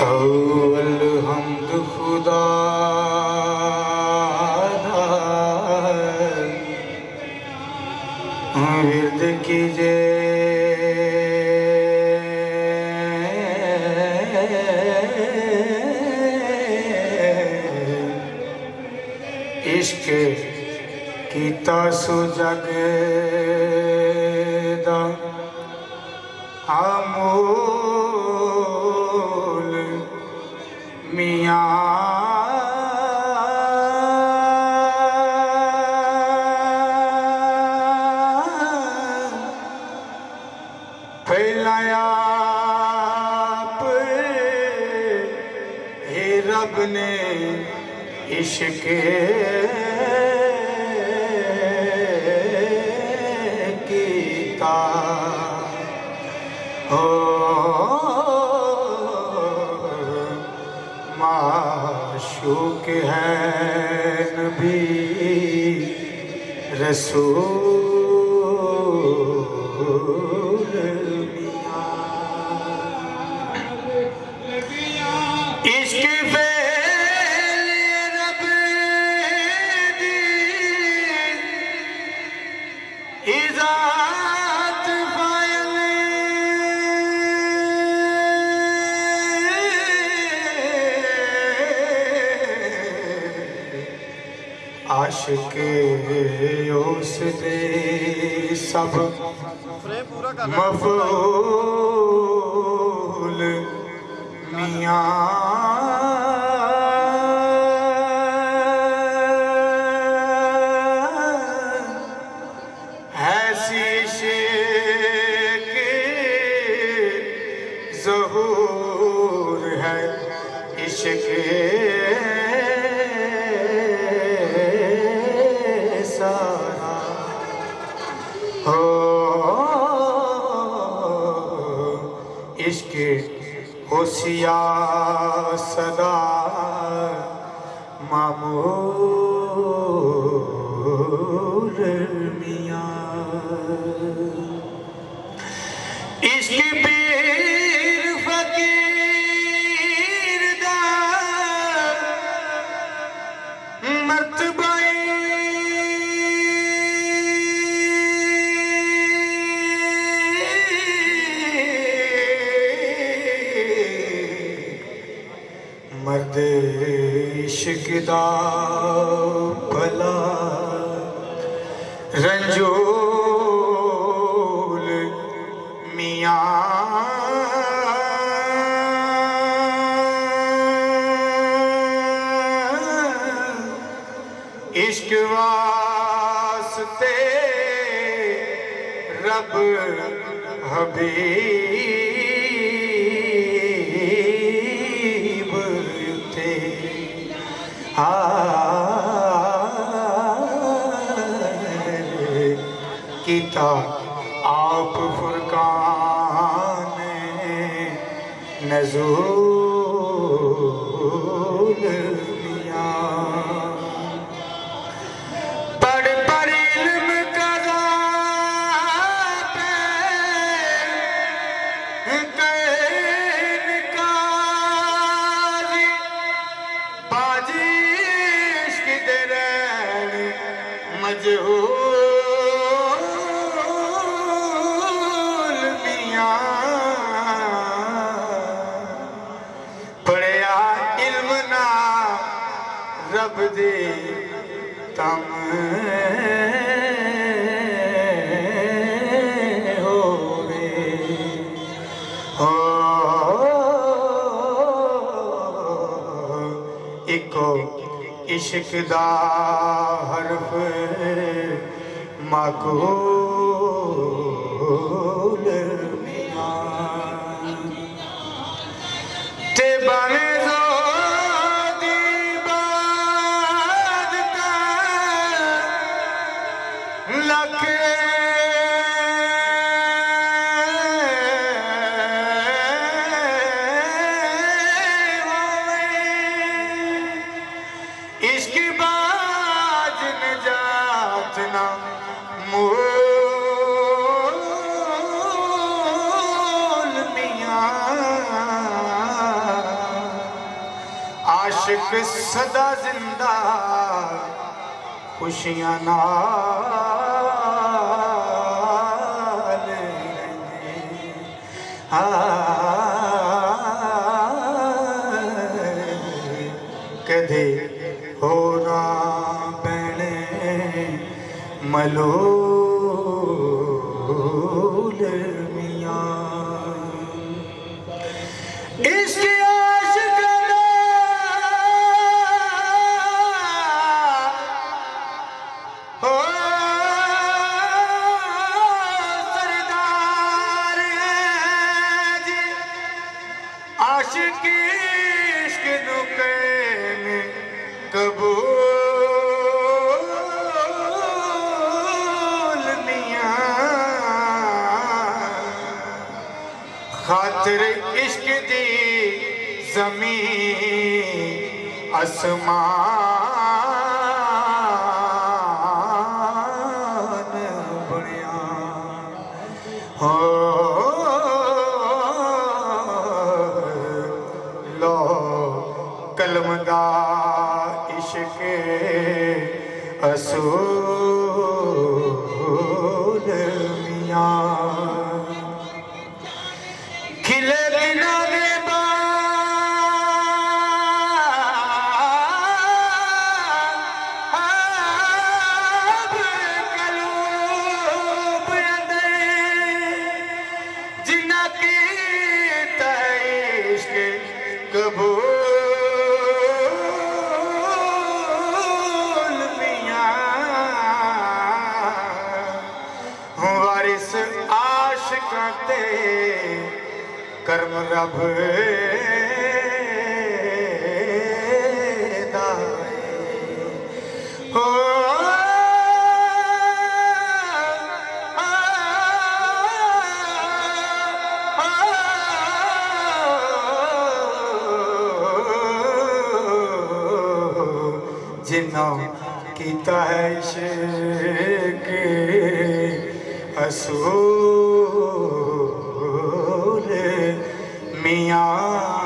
अलहम्द खुदा विरद कीजे इश्क कीता सु जग दा अमूल मियां फैलाया हे रब ने इश्क कीता हो माशूक है नबी रसूल इश्क रब दी इज़ात फायल आशिक उस दे सब मफ़ऊल मियां ज़हूर है इश्क सारा हो इश्क होशिया सदा मामूल मियां इश्क पीर फकीर दा मर्तबा मर्द इश्क दा भला रंजूल मियां इश्क वास्ते रब हबीब थे कीता आप फुरकान नज़ूल मियां पढ़ पढ़ इल्म करा कैन काजी बाजी इश्क दे रैन मजहूल मियां पढ़िया इल्म ना रब दे तम होवे हो इको इश्क दा हरफ माकूल मियां ते बने इसकी बाज निजात ना मोल आशिक सदा जिंदा खुशियां नाल कदे होरा बैणे मलोल मियां इसके आशिक हो सरदार है जी आशिक इश्क नुके में कबूल मियां खातिर इश्क दी ज़मीन आसमान बनिया हो लो कलमदा इश्क असूल मियां खिले बिना दे बाब कलूब अंदर जिन्ना की इश्क कबूल मियां वारिस आशिकां ते कर्म रब दा हो जिन्ना कीता है इश्क असूल मियां